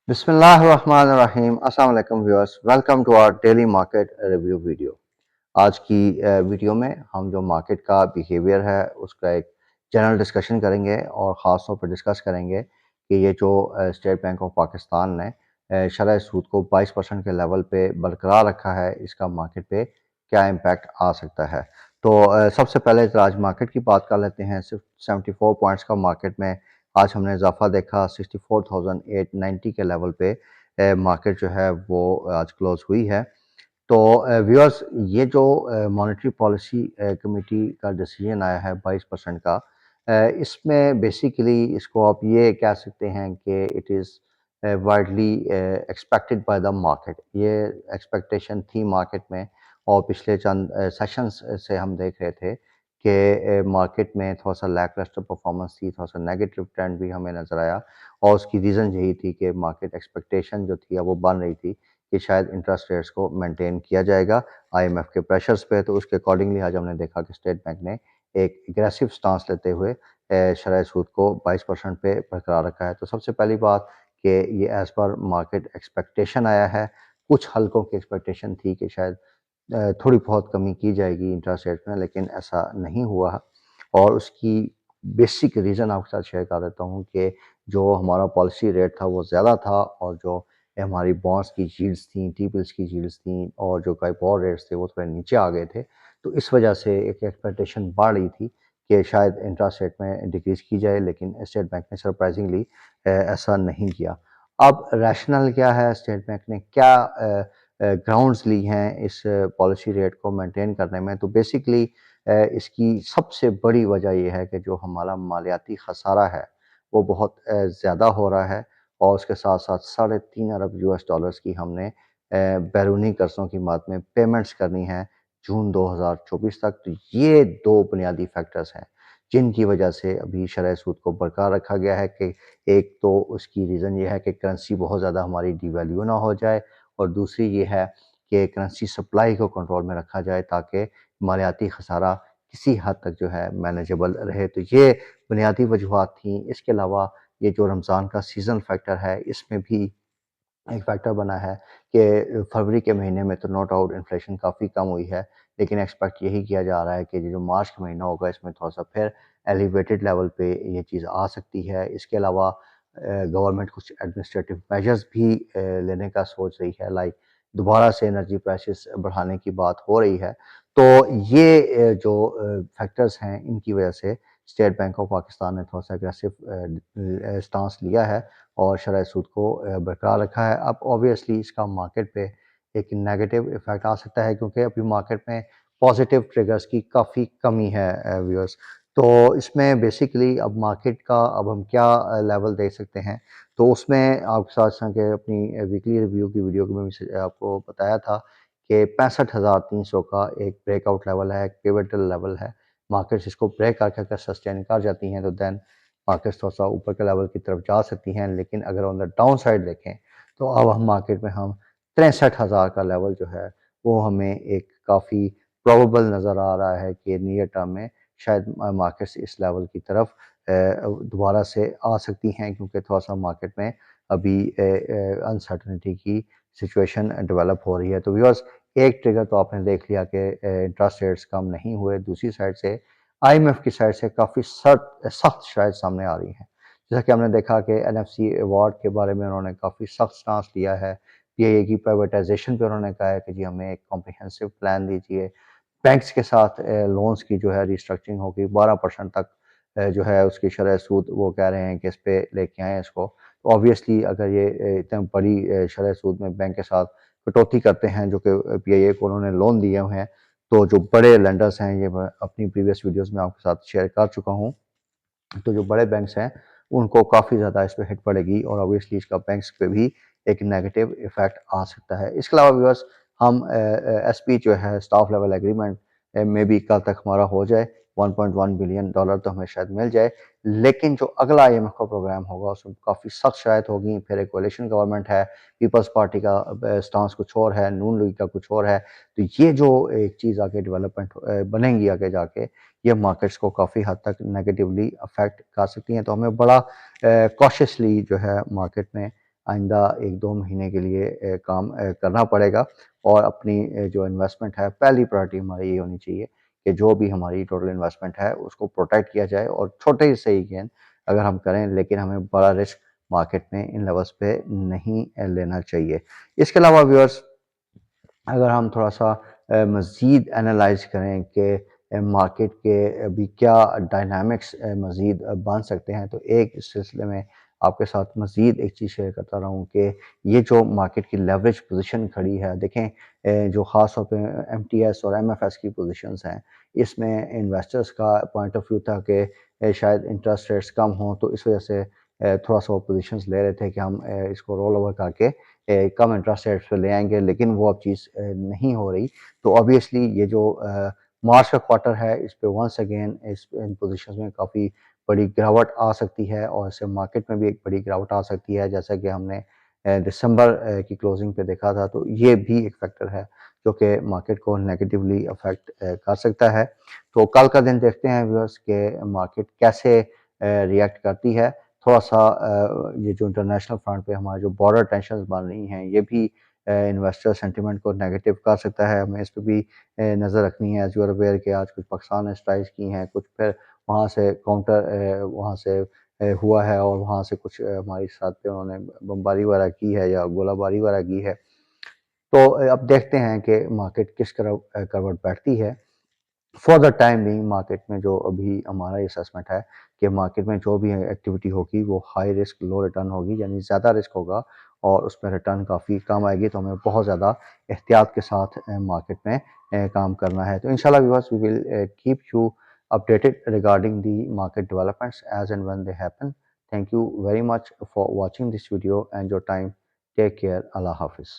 बिस्मिल्लाहिर्रहमानिर्रहीम अस्सलाम वालेकुम viewers, welcome to our daily market review video. आज की वीडियो में हम जो मार्केट का बिहेवियर है उसका एक जनरल डिस्कशन करेंगे और ख़ास तौर पर डिस्कस करेंगे कि ये जो स्टेट बैंक ऑफ पाकिस्तान ने शरह सूद को 22% के लेवल पे बरकरार रखा है, इसका मार्केट पे क्या इम्पैक्ट आ सकता है। तो सबसे पहले तो आज मार्केट की बात कर लेते हैं। सिर्फ 74 पॉइंट्स का मार्केट में आज हमने इजाफा देखा। 64,890 के लेवल पे मार्केट जो है वो आज क्लोज हुई है। तो व्यूअर्स, ये जो मॉनेटरी पॉलिसी कमेटी का डिसीजन आया है 22% का, इसमें बेसिकली इसको आप ये कह सकते हैं कि it is widely expected by the market. ये एक्सपेक्टेशन थी मार्केट में और पिछले चंद सेशंस से हम देख रहे थे कि मार्केट में थोड़ा-सा लैकलस्टर परफॉर्मेंस थी, थोड़ा-सा नेगेटिव ट्रेंड भी हमें नज़र आया और उसकी रीज़न यही थी कि मार्केट एक्सपेक्टेशन जो थी वो बन रही थी कि शायद इंटरेस्ट रेट्स को मेंटेन किया जाएगा आईएमएफ के प्रेशर्स पे। तो उसके अकॉर्डिंगली आज हमने देखा कि स्टेट बैंक ने एक एग्रेसिव स्टांस लेते हुए शरह सूद को 22% पे बरकरार रखा है। तो सबसे पहली बात कि ये एज़ पर मार्केट एक्सपेक्टेशन आया है। कुछ हल्कों की एक्सपेक्टेशन थी कि शायद थोड़ी बहुत कमी की जाएगी इंटरेस्ट रेट में, लेकिन ऐसा नहीं हुआ और उसकी बेसिक रीज़न आपके साथ शेयर कर देता हूँ कि जो हमारा पॉलिसी रेट था वो ज़्यादा था और जो हमारी बॉन्ड्स की यील्ड्स थी, टी-बिल्स की यील्ड्स थी और जो कॉइपोर रेट्स थे वो थोड़े नीचे आ गए थे। तो इस वजह से एक एक्सपेक्टेशन बढ़ रही थी कि शायद इंटरेस्ट रेट में डिक्रीज़ की जाए, लेकिन स्टेट बैंक ने सरप्राइज़िंगली ऐसा नहीं किया। अब रैशनल क्या है, स्टेट बैंक ने क्या ग्राउंड्स ली हैं इस पॉलिसी रेट को मेंटेन करने में। तो बेसिकली इसकी सबसे बड़ी वजह ये है कि जो हमारा मालियाती खसारा है वो बहुत ज़्यादा हो रहा है और उसके साथ-साथ 3.5 अरब यूएस डॉलर्स की हमने बैरूनी कर्ज़ों की मद में पेमेंट्स करनी है जून 2024 तक। तो ये 2 बुनियादी फैक्टर्स हैं जिनकी वजह से अभी शरह सूद को बरकरार रखा गया है कि एक तो उसकी रीज़न ये है कि करेंसी बहुत ज़्यादा हमारी डिवैल्यू ना हो जाए और दूसरी ये है कि करेंसी सप्लाई को कंट्रोल में रखा जाए ताकि मालियाती खसारा किसी हद तक जो है मैनेजेबल रहे। तो ये बुनियादी वजूहात थी। इसके अलावा ये जो रमज़ान का सीज़न फैक्टर है, इसमें भी एक फैक्टर बना है कि फरवरी के महीने में तो नो डाउट इन्फ्लेशन काफ़ी कम हुई है, लेकिन एक्सपेक्ट यही किया जा रहा है कि जो मार्च का महीना होगा इसमें थोड़ा-सा फिर एलिवेटेड लेवल पे ये चीज़ आ सकती है। इसके अलावा गवर्नमेंट कुछ एडमिनिस्ट्रेटिव मेजर्स भी लेने का सोच रही है, लाइक दोबारा से एनर्जी प्राइसेस बढ़ाने की बात हो रही है। तो ये जो फैक्टर्स हैं इनकी वजह से स्टेट बैंक ऑफ पाकिस्तान ने थोड़ा-सा एग्रेसिव स्टांस लिया है और शरह सूद को बरकरार रखा है। अब ऑब्वियसली इसका मार्केट पे एक नेगेटिव इफ़ेक्ट आ सकता है क्योंकि अभी मार्केट में पॉज़िटिव ट्रिगर्स की काफ़ी कमी है व्यूअर्स। तो इसमें बेसिकली अब मार्केट का अब हम क्या लेवल देख सकते हैं, तो उसमें आपके साथ संग अपनी वीकली रिव्यू की वीडियो में भी आपको बताया था कि 65,300 का एक ब्रेकआउट लेवल है, एक पिवटल लेवल है। मार्केट्स इसको ब्रेक करके अगर सस्टेन कर जाती हैं तो देन मार्केट्स थोड़ा-सा ऊपर के लेवल की तरफ जा सकती हैं, लेकिन अगर ऑन द डाउन साइड देखें, तो अब हम मार्केट में हम 63,000 का लेवल जो है, वो हमें एक काफ़ी प्रोबेबल नज़र आ रहा है कि नियर टर्म में शायद मार्केट्स इस लेवल की तरफ दोबारा से आ सकती हैं क्योंकि थोड़ा-सा मार्केट में अभी अनसर्टेनिटी की सिचुएशन डेवलप हो रही है। तो व्यूअर्स, एक ट्रिगर तो आपने देख लिया कि इंटरेस्ट रेट्स कम नहीं हुए, दूसरी साइड से आईएमएफ की साइड से काफ़ी सख्त शायद सामने आ रही हैं। जैसा कि हमने देखा कि एनएफसी अवार्ड के बारे में उन्होंने काफ़ी सख्त स्टांस लिया है। पीआईए की प्राइवेटाइज़ेशन पे उन्होंने कहा है कि जी हमें एक कॉम्प्रिहेंसिव प्लान दीजिए। बैंक्स के साथ लोन्स की जो है रिस्ट्रक्चरिंग होगी 12% तक जो है उसकी शरह सूद वो कह रहे हैं कि इस पे लेके आएँ इसको। तो ऑब्वियसली अगर ये इतना बड़ी शरह सूद में बैंक के साथ कटौती करते हैं जो कि पीआईए को उन्होंने लोन दिए हुए हैं, तो जो बड़े लेंडर्स हैं, ये मैं अपनी प्रीवियस वीडियोज़ में आपके साथ शेयर कर चुका हूँ। तो जो बड़े बैंक्स हैं, उनको काफ़ी ज़्यादा इस पे हिट पड़ेगी और ऑब्वियसली इसका बैंक्स पे भी एक नेगेटिव इफ़ेक्ट आ सकता है। इसके अलावा व्यूअर्स, हम एसपी जो है स्टाफ लेवल एग्रीमेंट में भी कल तक हमारा हो जाए, $1.1 बिलियन डॉलर तो हमें शायद मिल जाए। लेकिन जो अगला आईएमएफ का प्रोग्राम होगा उसमें काफ़ी सख्त शराइत होगी, फिर एक कोalition गवर्नमेंट है, पीपल्स पार्टी का स्टांस कुछ और है, नून लीग का कुछ और है। तो ये जो एक चीज़ आगे डेवलपमेंट बनेंगी आगे जाके, ये मार्केट्स को काफ़ी हद तक नेगेटिवली अफेक्ट कर सकती हैं। तो हमें बड़ा कॉशियसली जो है मार्केट में आइंदा 1-2 महीने के लिए काम करना पड़ेगा और अपनी जो इन्वेस्टमेंट है, पहली प्रायोरिटी हमारी ये होनी चाहिए कि जो भी हमारी टोटल इन्वेस्टमेंट है उसको प्रोटेक्ट किया जाए और छोटे से ही गेन अगर हम करें, लेकिन हमें बड़ा रिस्क मार्केट में इन लेवल्स पे नहीं लेना चाहिए। इसके अलावा व्यूअर्स, अगर हम थोड़ा-सा मज़ीद एनालाइज़ करें कि मार्केट के अभी क्या डायनामिक्स मज़ीद बन सकते हैं, तो एक इस सिलसिले में आपके साथ मज़ीद एक चीज़ शेयर करता रहूँ कि ये जो मार्केट की लेवरेज पोज़ीशन खड़ी है, देखें जो ख़ास तौर पे एमटीएस और एमएफएस की पोज़ीशंस हैं, इसमें इन्वेस्टर्स का पॉइंट ऑफ व्यू था कि शायद इंटरेस्ट रेट्स कम हों, तो इस वजह से थोड़ा-सा वो पोज़ीशंस ले रहे थे कि हम इसको रोल ओवर करके कम इंटरेस्ट रेट्स पे ले आएँगे, लेकिन वो अब चीज़ नहीं हो रही। तो ऑब्वियसली ये जो मार्च का क्वार्टर है, इस पे वंस अगेन इस इन पोज़ीशंस में काफ़ी बड़ी गिरावट आ सकती है और इससे मार्केट में भी एक बड़ी गिरावट आ सकती है, जैसा कि हमने दिसंबर की क्लोजिंग पे देखा था। तो ये भी एक फैक्टर है, जो कि मार्केट को नेगेटिवली अफ़ेक्ट कर सकता है। तो कल का दिन देखते हैं व्यूअर्स कि मार्केट कैसे रिएक्ट करती है। थोड़ा-सा ये जो इंटरनेशनल फ्रंट पे हमारे जो बॉर्डर टेंशन्स बन रही हैं, ये भी इन्वेस्टर सेंटिमेंट को नेगेटिव कर सकता है। हमें इस पे भी नज़र रखनी है। एज़ यू आर अवेयर कि आज कुछ पाकिस्तान ने स्ट्राइक्स की हैं, कुछ फिर वहाँ से काउंटर वहाँ से हुआ है और वहाँ से कुछ हमारी साथ पे उन्होंने बमबारी वगैरह की है या गोलाबारी वगैरह की है। तो अब देखते हैं कि मार्केट किस करवट बैठती है। For the time being market में जो अभी हमारा असेसमेंट है कि मार्केट में जो भी एक्टिविटी होगी वो हाई रिस्क लो रिटर्न होगी, यानी ज़्यादा रिस्क होगा और उसमें रिटर्न काफ़ी कम आएगी, तो हमें बहुत ज़्यादा एहतियात के साथ मार्केट में काम करना है। तो इंशाल्लाह viewers, we will keep you updated regarding the market developments as and when they happen. Thank you very much for watching this video and your time. Take care. अल्लाह हाफिज़।